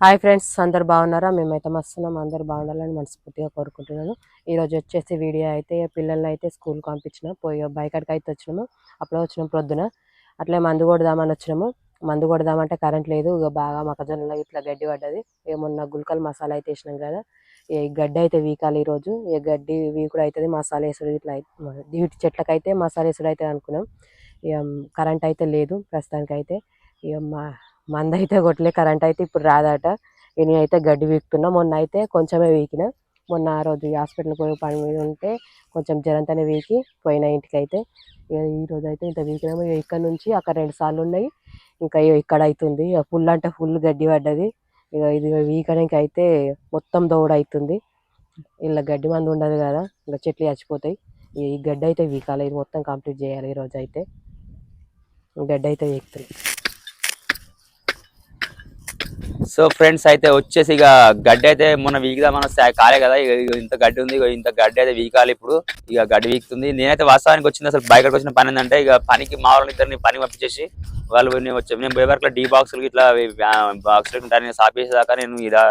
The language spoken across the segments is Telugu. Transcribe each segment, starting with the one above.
హాయ్ ఫ్రెండ్స్, అందరు బాగున్నారా? మేమైతే మస్తున్నాం. అందరు బాగుండాలని మనస్ఫూర్తిగా కోరుకుంటున్నాను. ఈరోజు వచ్చేసి వీడియో అయితే పిల్లల్ని అయితే స్కూల్కి పంపించిన పోయి బైకాడికి అయితే వచ్చినాము. అప్పుడే వచ్చినాం ప్రొద్దున. అట్లే మందు కొడదామని వచ్చినాము. మందు కొడదామంటే కరెంట్ లేదు. ఇక బాగా మొక్కజొన్నలో ఇట్లా గడ్డి పడ్డది. ఏమన్నా గుల్కల్ మసాలా అయితే వేసినాం కదా, ఈ గడ్డి అయితే వీకాలి ఈరోజు. ఈ గడ్డి వీకుడు అవుతుంది, మసాలా వేసుడు ఇట్లా వీటి చెట్లకైతే మసాలా వేసుడు అవుతుంది అనుకున్నాం. ఇక కరెంట్ అయితే లేదు ప్రస్తుతానికి అయితే. ఇక మంద అయితే కొట్టలే, కరెంట్ అయితే ఇప్పుడు రాదట. నేనైతే గడ్డి వీకుతున్నా. మొన్న అయితే కొంచెమే వీకిన. మొన్న ఆ రోజు హాస్పిటల్కి పోయి పని మీద ఉంటే కొంచెం జ్వరంతోనే వీకి పోయిన ఇంటికి అయితే. ఈ రోజు అయితే ఇంత వీకినాము. ఇక ఇక్కడ నుంచి అక్కడ 2 సార్లు ఉన్నాయి. ఇంకా ఇక్కడ అవుతుంది. ఇక ఫుల్ అంటే ఫుల్ గడ్డి పడ్డది. ఇక ఇది వీకడానికి అయితే మొత్తం దౌడ అవుతుంది. ఇలా గడ్డి మంది ఉండదు కదా, ఇంకా చెట్లు చచ్చిపోతాయి. ఈ గడ్డి అయితే వీకాలి. ఇది మొత్తం కంప్లీట్ చేయాలి ఈరోజు అయితే. గడ్డి అయితే వీకుతుంది. సో ఫ్రెండ్స్ అయితే వచ్చేసి ఇక గడ్డి అయితే మొన్న వీకుదామని కాలే కదా. ఇక ఇంత గడ్డి ఉంది, ఇంత గడ్డి అయితే వీకాలి ఇప్పుడు. ఇక గడ్డి వీకుతుంది. నేనైతే వాస్తవానికి వచ్చింది అసలు బయటకు వచ్చిన పని ఏంటంటే, ఇక పనికి మా వాళ్ళని ఇద్దరిని పని పంపించేసి వాళ్ళు వచ్చాము. నేను పోయే వరకు డీ బాక్సులకి ఇట్లా బాక్సులు ఉంటాను. నేను సాపేసేదాకా నేను ఇలా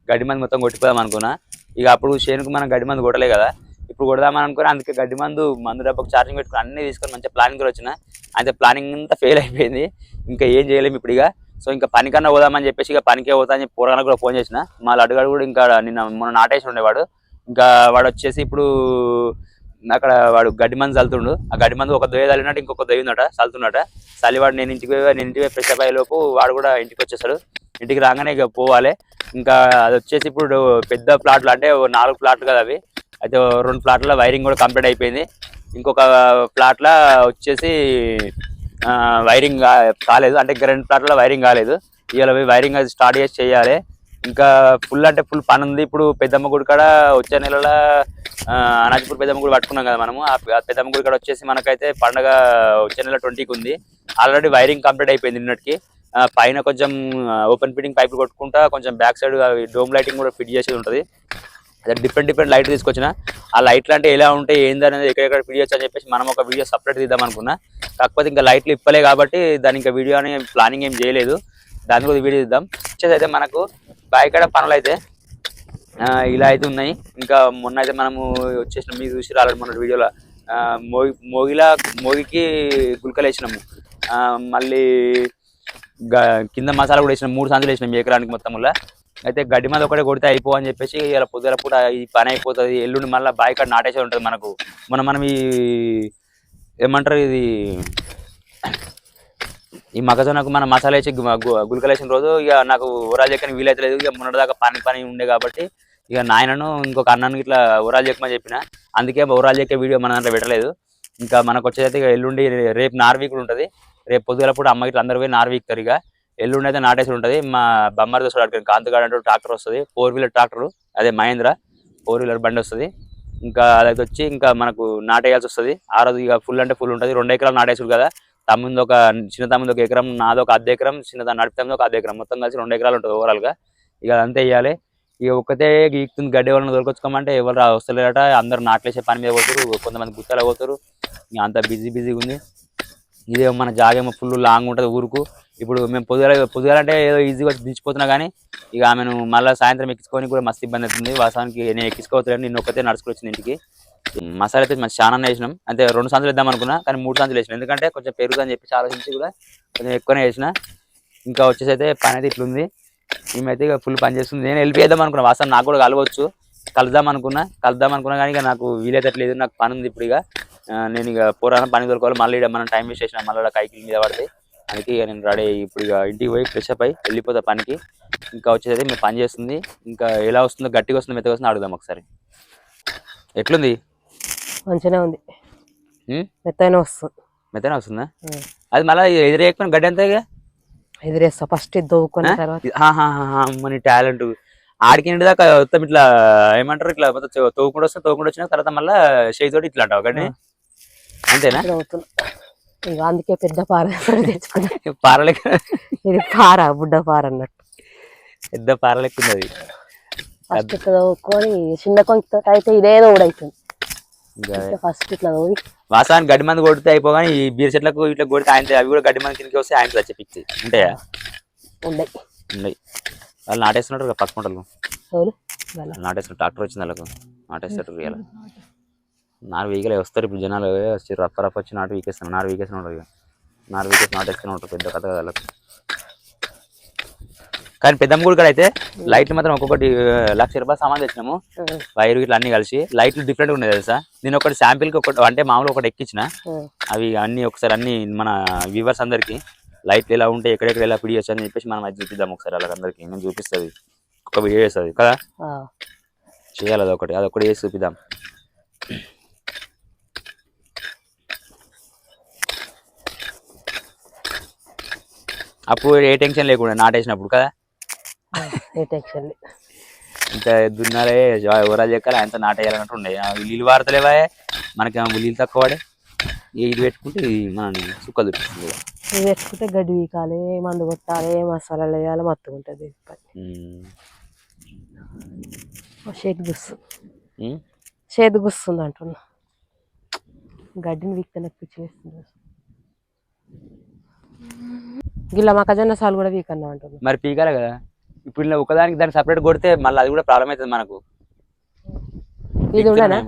గడ్డి మంది మొత్తం కొట్టిపోదాం అనుకున్నా. ఇక అప్పుడు చేనుకు మనం గడ్డి మంది కొట్టలే కదా, ఇప్పుడు కొడదామని అనుకుని అందుకే గడ్డి మందు డబ్బాకు ఛార్జింగ్ పెట్టుకుని అన్ని తీసుకొని మంచిగా ప్లానింగ్ కూడా వచ్చిన. అయితే ప్లానింగ్ అంతా ఫెయిల్ అయిపోయింది. ఇంకా ఏం చేయలేము ఇప్పుడు. ఇక సో ఇంకా పనికన్నా పోదామని చెప్పేసి ఇక పనికే పోతా అని చెప్పి పూరగానికి కూడా ఫోన్ చేసిన. మళ్ళీ అడుగాడు కూడా ఇంకా నిన్న మొన్న నాటేసి ఉండేవాడు. ఇంకా వాడు వచ్చేసి ఇప్పుడు అక్కడ వాడు గడ్డి మంది చల్లుతుండు. ఆ గడ్డి మంది ఒక దొయ్య చల్లినట్టు ఇంకొక దొయ్య ఉందట, చల్లుతున్నట. చలివాడు నేను ఇంటికి ఫ్రెష్ అప్ అయ్యేలోపు వాడు కూడా ఇంటికి వచ్చేసాడు. ఇంటికి రాగానే ఇక పోవాలి. ఇంకా అది వచ్చేసి ఇప్పుడు పెద్ద ప్లాట్లు అంటే 4 ప్లాట్లు కదా అవి. అయితే 2 ప్లాట్ల వైరింగ్ కూడా కంప్లీట్ అయిపోయింది. ఇంకొక ప్లాట్ల వచ్చేసి వైరింగ్ కాలేదు. అంటే ఇంకా 2 ప్లాట్ల వైరింగ్ కాలేదు. ఇవాళ వైరింగ్ అది స్టార్ట్ చేసి చేయాలి. ఇంకా ఫుల్ అంటే ఫుల్ పని ఉంది. ఇప్పుడు పెద్దమ్మ గుడి కాడ వచ్చే నెలలో అనాజపూర్ పెద్దమ్మ గుడి పట్టుకున్నాం కదా మనము. ఆ పెద్దమ్మ గుడి కాడ వచ్చేసి మనకైతే పండగ వచ్చే నెల 20కి ఉంది. ఆల్రెడీ వైరింగ్ కంప్లీట్ అయిపోయింది నిన్నటికి. పైన కొంచెం ఓపెన్ ఫిట్టింగ్ పైపులు కొట్టుకుంటా కొంచెం బ్యాక్ సైడ్ డోమ్ లైటింగ్ కూడా ఫిట్ చేసేది ఉంటుంది. అదే డిఫరెంట్ లైట్ తీసుకొచ్చిన. ఆ లైట్లు అంటే ఎలా ఉంటాయి ఏంది అనేది ఎక్కడెక్కడ ఫిట్ చేయొచ్చు అని చెప్పేసి మనం ఒక వీడియో సపరేట్ తీద్దాం అనుకున్నా. కాకపోతే ఇంకా లైట్లు ఇప్పలే కాబట్టి దాని ఇంకా వీడియో అని ప్లానింగ్ ఏం చేయలేదు. దాని కూడా వీడియో తీద్దాం. వచ్చేసి అయితే మనకు బాయికాడ పనులు అయితే ఇలా అయితే ఉన్నాయి. ఇంకా మొన్న అయితే మనము వచ్చేసిన మీరు చూసి రాలేదు మొన్న వీడియోలో మోగికి గుల్కలు వేసినాము. మళ్ళీ కింద మసాలా కూడా వేసినాం. 3 సంచులు వేసినాం ఎకరానికి మొత్తంలో. అయితే గడ్డి మీద ఒకటే కొడితే అయిపో అని చెప్పేసి ఇలా పొద్దుల పూట ఈ పని అయిపోతుంది. ఎల్లుండి మళ్ళీ బాయికాడ నాటేసే ఉంటుంది మనకు. మనం ఈ ఏమంటారు ఇది ఈ మొక్కజొన్నకు మనం మసాలా వేసి గుల్కలు వేసిన రోజు ఇక నాకు ఊరాలు చెక్కని వీలైతే లేదు. ఇక మొన్నటిదాకా పని ఉండే కాబట్టి ఇక నాయనను ఇంకొక అన్నానికి ఇట్లా ఊరాలు చెక్కమని చెప్పిన. అందుకే ఊరాలు చెక్కే వీడియో మన దాంట్లో పెట్టలేదు. ఇంకా మనకు వచ్చేది ఇక ఎల్లుండి రేపు నార్వీకుడు ఉంటుంది. రేపు పొద్దుల పూట అమ్మకి ఇట్లా అందరూ పోయి నార్వీకుతారు. ఇక ఎల్లుండి అయితే నాటేసి ఉంటుంది. మా బొమ్మర్ దోస్తుడు అడిగాను కాంతగాడు అంటూ ట్రాక్టర్ వస్తుంది, 4 వీలర్ ట్రాక్టర్. అదే మహేంద్ర 4 వీలర్ బండి వస్తుంది. ఇంకా అదైతే వచ్చి ఇంకా మనకు నాటేయాల్సి వస్తుంది. ఆ రోజు ఇక ఫుల్ అంటే ఫుల్ ఉంటుంది. 2 ఎకరాలు నాటేసుడు కదా. చిన్న తమ్ముంది 1 ఎకరం, నాది ఒక 1/2 ఎకరం, చిన్న నడిపితే ఒక 1/2 ఎకరం, మొత్తం కలిసి 2 ఎకరాలు ఉంటుంది ఓవరాల్గా. ఇక అదంతా వేయాలి. ఇక ఒక్కతే గీక్తుంది గడ్డి వాళ్ళని దొరకొచ్చుకోమంటే ఎవరు వస్తలేరట. అందరు నాట్లేసే పని మీద పోతారు, కొంతమంది గుత్తలు పోతారు. ఇక అంత బిజీగా ఉంది. ఇదేమో మన జాగేమో ఫుల్ లాంగ్ ఉంటుంది ఊరుకు. ఇప్పుడు మేము పొద్దుగాలంటే ఏదో ఈజీగా వచ్చి దించిపోతున్నా కానీ ఇక ఆమెను మళ్ళీ సాయంత్రం ఎక్కించుకొని కూడా మస్తు ఇబ్బంది అవుతుంది. వాస్తవానికి నేను ఎక్కించుకోవట్లేదు, నేను ఒక్కతే నడుచుకుని వచ్చిన ఇంటికి. మసాలా అయితే మంచి చాలా వేసినాం. అంటే 2 సంచులు వేద్దాం అనుకున్నా కానీ 3 సంచులు వేసినాం. ఎందుకంటే కొంచెం పెరుగుదని చెప్పి ఆలోచించి కూడా కొంచెం ఎక్కువనే వేసిన. ఇంకా వచ్చేసి అయితే పని అయితే ఇట్లుంది. మేమైతే ఇక ఫుల్ పని చేస్తుంది. నేను హెల్ప్ చేద్దాం అనుకున్నా, వాస్తవం నాకు కూడా కలుద్దాం అనుకున్నా కానీ ఇక నాకు వీలైతట్లేదు. నాకు పని ఉంది ఇప్పుడు. ఇక నేను ఇక పోరాన పని దొరకాలి. మళ్ళీ మనం టైం వేస్ట్ చేసిన మళ్ళీ కైకిల్ మీద పడితే. అందుకే ఇక నేను రెడీ ఇప్పుడు ఇక ఇంటికి పోయి ఫ్రెష్ అప్ అయ్యి వెళ్ళిపోతా పనికి. ఇంకా వచ్చేది మేము పని చేస్తుంది. ఇంకా ఎలా వస్తుందో, గట్టిగా వస్తుందో మెత్తగా వస్తుందో అడుగుదాం ఒకసారి. ఎట్లుంది? మంచిగానే ఉంది. మెత్తనే వస్తుందా? అది మళ్ళీ ఎదురేసుకొని గడ్డి అంతా ఎదురేస్తా ఫస్ట్ దోవుకొని తర్వాత మన టాలెంట్ ఆడికి ఇంటి దాకా మొత్తం ఇట్లా ఏమంటారు ఇట్లా మొత్తం తోకుండా వచ్చిన తర్వాత మళ్ళీ చేతితోటి ఇట్లా అంటావు గడ్డి. అంతేనా? అందుకే పెద్ద పార తెచ్చుకున్నా. పారలెక్క ఇది పార, బుడ్డ పార అన్నట్టు. పెద్ద పారలెక్క ఉన్నది. ఫస్ట్ ఇట్లా దోవుకొని చిన్న కొంచెం అయితే ఇదేదో కూడా అవుతుంది. ఫస్ట్ ఇట్లా దోవి వాసాన్ని గడ్డి మంది కొడితే అయిపోగానే ఈ బీర్ చెట్లకు ఇట్లా కొడితే ఆయన అవి కూడా గడ్డి మంది కిందకి వస్తే ఆయన చచ్చి పిక్చి ఉంటాయా? ఉన్నాయి. వాళ్ళు నాటేస్తున్నారు పక్కకుంటారు ఎవరు వాళ్ళ నాటేస్తున్నారు ట్రాక్టర్ వచ్చింది వాళ్ళకు నాటేస్తారు ఇవాళ నారు వీకలే వస్తారు ఇప్పుడు జనాలు వచ్చి రఫ్ వచ్చి నాటు వీకేస్తున్నారు నారు వీకేస్తూనే ఉంటారు ఇక నారు వీకేసి నాటేస్తూనే ఉంటారు పెద్ద కథ కదా వాళ్ళకు కానీ పెద్దమ్మ గుడి కాడ అయితే లైట్లు మాత్రం ఒక్కొక్కటి ₹1,00,000 సామాన్ తెచ్చినాము వైరు ఇట్లా అన్ని కలిసి లైట్లు డిఫరెంట్గా ఉన్నాయి తెలుసా నేను ఒకటి శాంపిల్కి ఒకటి అంటే మామూలు ఒకటి ఎక్కించిన అవి అన్ని ఒకసారి అన్ని మన వ్యూవర్స్ అందరికి లైట్లు ఎలా ఉంటాయి ఎక్కడెక్కడ ఎలా పిడియచ్చు అని చెప్పేసి మనం అది చూపిద్దాం ఒకసారి వాళ్ళందరికీ నేను చూపిస్తుంది ఒక వీడియో చేస్తుంది కదా చేయాలి అదొకటి చేసి చూపిద్దాం అప్పుడు ఏ టెన్షన్ లేకుండా నాటేసినప్పుడు కదా ఏ టెన్షన్ ఇంత దున్నారే ఎవరాలు చెక్కాలి అంత నాటేయాలన్నట్టు ఉండే నీళ్ళు వాడతలేవా మనకేమో నీళ్ళు తక్కువ వాడే ఇది పెట్టుకుంటే మనం సుక్క చూపిస్తుంది ఇది పెట్టుకుంటే గడ్డి వీకాలి మందు కొట్టాలి మసాలాలు వేయాలి మొత్తం ఉంటుంది చేతి గుస్తుంది అంటున్నా గడ్డిని వీక్తే నాకు పిచ్చి వేస్తుంది గిల్ల మొక్కజొన్న సాలు కూడా వీకన్నా అంటున్నా మరి పీకాలే కదా ఇప్పుడు ఇలా ఒకదానికి దాన్ని సపరేట్ కొడితే మళ్ళీ అది కూడా ప్రాబ్లం అవుతుంది మనకు ఇది ఉండనా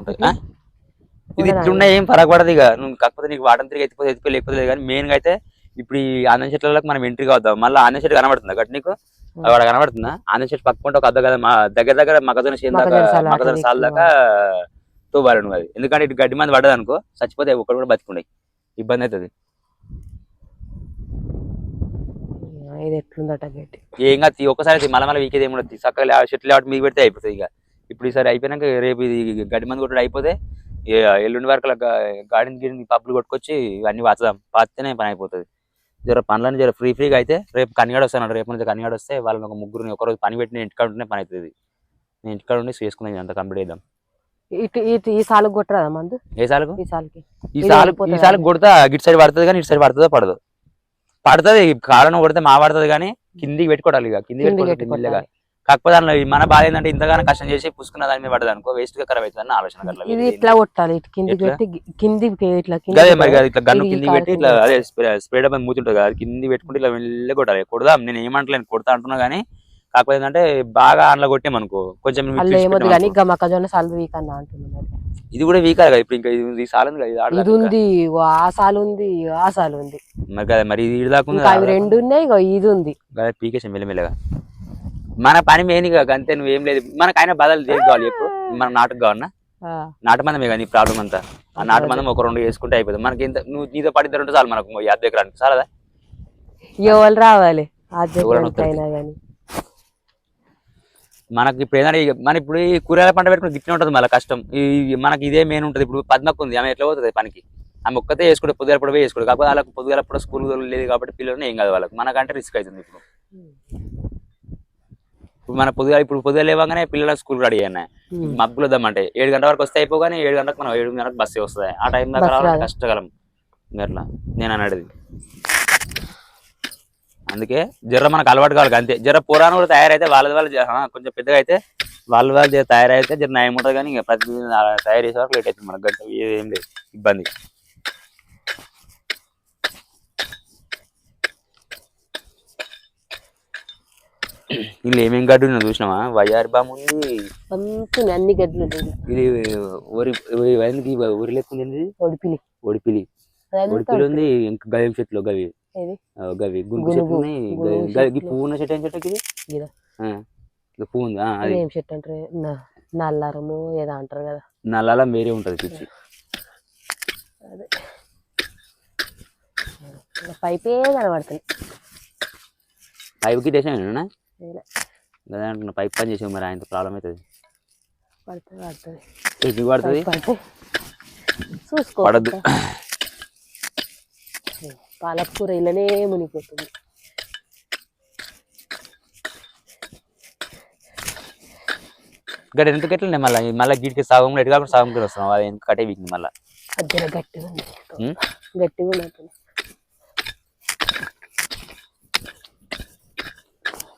ఇది ఇట్లున్నా ఏం పడకూడదు ఇక నువ్వు కాకపోతే నీకు వాటం తిరిగి ఎత్తిపోయి లేకపోతే కానీ మెయిన్గా అయితే ఇప్పుడు ఈ ఆంధ్ర చెట్లకు మనం ఎంట్రీ అవుతాం మళ్ళీ ఆంధ్ర చెట్టు కనబడుతుందా గట్టి నీకు అక్కడ కనబడుతుందా ఆంధ్ర చెట్టు పక్కకుంటే ఒక అద్ద కదా దగ్గర మొక్కజొన్న చేను దాకా మొక్కజొన్న సాల్ దాకా తోబాలి నువ్వు అది ఎందుకంటే ఇటు గడ్డి మంది పడ్డది అనుకో చచ్చిపోతే ఒక్కడు కూడా బతికుండే ఇబ్బంది అవుతుంది ఇది ఎట్లుందట గడ్డి ఏం కాదు ఒకసారి మళ్ళీ వీకేది ఏముండదు చక్కగా చెట్లు లేవటి మీకు పెడితే అయిపోతుంది ఇక ఇప్పుడు ఈసారి అయిపోయినాక రేపు ఇది గడ్డి మంది కొట్టడం అయిపోతే ఎల్లుండి వరకు గాడిని పప్పులు కొట్టుకొచ్చి ఇవన్నీ వాచుదాం పాతేనే పని అయిపోతుంది జర పనులను జర ఫ్రీగా అయితే రేపు కనిగాడు వస్తాను రేపు నుంచి కనిగాడు వస్తే వాళ్ళని ఒక ముగ్గురిని ఒకరోజు పని పెట్టి నేను ఇంటికాడ ఉంటేనే పని అవుతుంది నేను ఇంటికాడ ఉండి చేసుకున్నాను అంత కంప్లీట్ చేద్దాం ఈ సాలుకు కొట్టరా మందు ఏ సాలుకు ఈ సాలుకు కొడతా ఇటు సైడ్ పడుతుంది కానీ ఇటు సైడ్ పడుతుందో పడదు పడుతుంది కాలం కొడితే మా పడుతుంది కానీ కిందికి పెట్టుకోవాలి ఇక కిందికి పెట్టుకోవాలి కాకపోతే అందులో మన బాధ ఏంటంటే ఇంతగానో కష్టం చేసి పుసుకున్న దాని మీద పడదు అనుకో వేస్ట్ గా ఖరాబ్ అవుతుంది ఆలోచన ఇది ఇట్లా కొట్టాలి కిందికి పెట్టి కిందికి ఇట్లా అదే మరి ఇట్లా గన్ను కిందికి పెట్టి ఇట్లా అదే స్ప్రే డబ్బా మూతుంటుంది కదా కింది పెట్టుకుంటే ఇట్లా వెళ్ళి కొట్టాలి కొడదాం నేను ఏమంటలేను కొడతా అంటున్నా కానీ కాకపోతే ఏంటంటే బాగా అందులో కొట్టామనుకో కొంచెం మొక్కజొన్న సాలు వీక్ అన్న అంటున్నాను ఇది కూడా వీక్ కదా ఇప్పుడు ఇంకా ఇది సాల్ ఉంది ఇది ఉంది ఆ సాలు ఉంది ఆ సాలు ఉంది మరి కదా మరి ఇది దాకా అవి రెండు ఉన్నాయి ఇది ఉంది కదా పీకేసాం మెల్లమెల్లగా మన పని మెయిన్ గా అంతే నువ్వేం లేదు మనకు ఆయన బదులు దేనికి కావాలి చెప్పు మన నాటుకు కావన్నా నాటు మందమే కానీ ప్రాబ్లం అంతా ఆ నాటు మందం ఒక 2 వేసుకుంటే అయిపోతుంది మనకి ఇంత నువ్వు నీతో పడిద్దరు చాలు మనకు 50 ఎకరానికి చాలదా ఎవరు రావాలి మనకి ఇప్పుడు ఏదైనా మన ఇప్పుడు ఈ కూరగాయల పంట పెట్టుకుని గిట్లనే ఉంటుంది మళ్ళీ కష్టం మనకి ఇదే మెయిన్ ఉంటుంది ఇప్పుడు పద్మకు ఉంది ఆమె ఎట్లా పోతుంది పనికి ఆమె ఒక్కతే వేసుకుంటే పొద్దుగలప్పుడు వేసుకోడు కాకపోతే వాళ్ళకి పొద్దుగలప్పుడు స్కూల్ లేదు కాబట్టి పిల్లలు ఏం కాదు వాళ్ళకి మనకంటే రిస్క్ అవుతుంది ఇప్పుడు మన పొద్దుగా లేవగానే పిల్లల స్కూల్ రెడీ అయినాయి మబ్బులు వద్దామంటే 7 గంటల వరకు వస్తే అయిపోగానే 7 గంటలకు మనం 7 గంటలకు బస్సు వస్తుంది ఆ టైం దాకా రావాలంటే కష్టగలం అట్లా నేను అన్నది అందుకే జర్ర మనకు అలవాటు కావాలి అంతే జర పురాణం కూడా తయారైతే వాళ్ళు కొంచెం పెద్దగా అయితే వాళ్ళు తయారైతే జర న్యాయం ఉంటుంది కానీ ఇక ప్రతి తయారు చేసే వరకు లేట్ అవుతుంది మనకు గంట ఏం లేదు ఇబ్బంది వీళ్ళు ఏమేమి గడ్డి ఉన్నా చూసినావా వయ్యారి బామ్ ఉంది అన్ని గడ్డలు ఇది ఊరి లేకుంది ఒడిపిలి ఒడిపిలి ఉంది ఇంకా గవి చెట్లు గవి గవి గుంపు చెట్లు ఉన్నాయి పువ్వు ఉన్న చెట్టు ఏం చెట్టు ఇది పువ్వు ఉంది అది ఏం చెట్టు అంటారు నల్లారము ఏదో అంటారు కదా నల్లారం వేరే ఉంటది పిచ్చి అదే పైపే కనబడుతుంది పైపుకి చేసాను అంటున్నా పైప్ పని చేసావు మరి ఆయనతో ప్రాబ్లం అవుతుంది పడుతుంది చూసుకోవద్దు పాలకూర ఇలానే మునిగిపోతుంది గడ్డ ఎంత గట్లనే మళ్ళీ గిడికి సగం ఎటు కాకుండా సగం కూడా వస్తున్నాం అది ఎంత కట్టే వీక్ మళ్ళీ గట్టిగా ఉంది గట్టిగా ఉన్నట్టు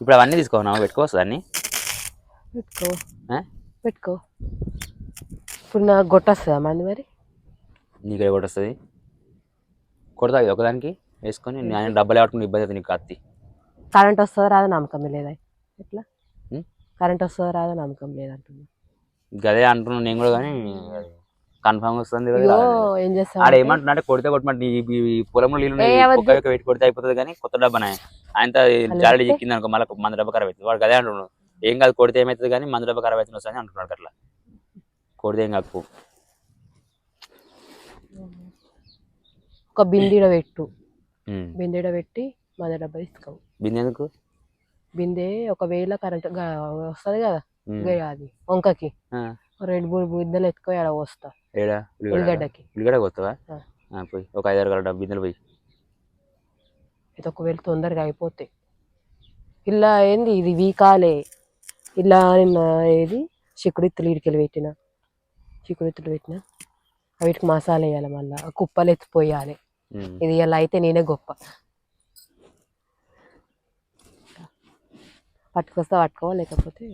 ఇప్పుడు అవన్నీ తీసుకోవాలి పెట్టుకోవచ్చు దాన్ని పెట్టుకో ఇప్పుడు నాకు కొట్టొస్తుందా మంది మరి నీకే కొట్టొస్తుంది కొడతా ఒకదానికి వేసుకొని నేను డబ్బులు ఆడుకుని ఇబ్బంది అవుతుంది నీకు కత్తి కరెంట్ వస్తుందా రాదా నమ్మకం లేదా ఎట్లా కరెంట్ వస్తుందో రాదో నమ్మకం లేదంటున్నా. గదే అంటున్నాను నేను కూడా, కానీ కన్ఫర్మ్ వస్తుంది కదా ఇగో రాదని. ఏం ఆడ చేస్తామంటే ఏమంటున్నా అంటే కొడితే కొట్టమంటే ఈ పొలంలో నీళ్ళు ఏ ఉన్నాయి, అవద్దు ఒక్క పెట్టి కొడితే అయిపోతుంది, కానీ కొత్త డబ్బానే ఆయనతో అని జాలి చెప్తే చిక్కింది అనుకో మళ్ళీ మందు డబ్బా ఖరాబ్ అవుతుంది. వాడు గదే అంటున్నాడు, ఏం కాదు కొడితే ఏమవుతుంది కానీ మందు డబ్బా ఖరాబ్ అవుతుంది వస్తుంది అంటున్నాడు. అట్లా కొడితే ఏం కాకు. ఒక బిందెడ పెట్టు, ఉమ్. బిందెడ పెట్టి మంద డబ్బా తీసుకోవు. బిందె ఎందుకు? బిందె ఒకవేళ కరెంట్ వస్తుంది కదా ఉమ్. అది వంకకి ఆ. 2-3 బిందెలు ఎత్తుకో ఆడ పోస్తా ఏడా ఉల్లిగడ్డకి. ఉల్లిగడ్డ కొత్తవా? ఆ. పోయి ఒక 5-6 గల బిందెలు పోయి. ఇది ఒకవేళ తొందరగా అయిపోతాయి. ఇలా ఏంది ఇది వీకాలే, ఇలా నిన్న ఏది చిక్కుడిత్తులు ఇడికెళ్ళి పెట్టిన, చిక్కుడిత్తులు పెట్టిన వీటికి మసాలా వేయాలి, మళ్ళీ కుప్పలు ఎత్తిపోయాలి. ఉమ్. ఇది ఇలా అయితే నేనే గొప్ప. పట్టుకొస్తా పట్టుకో, లేకపోతే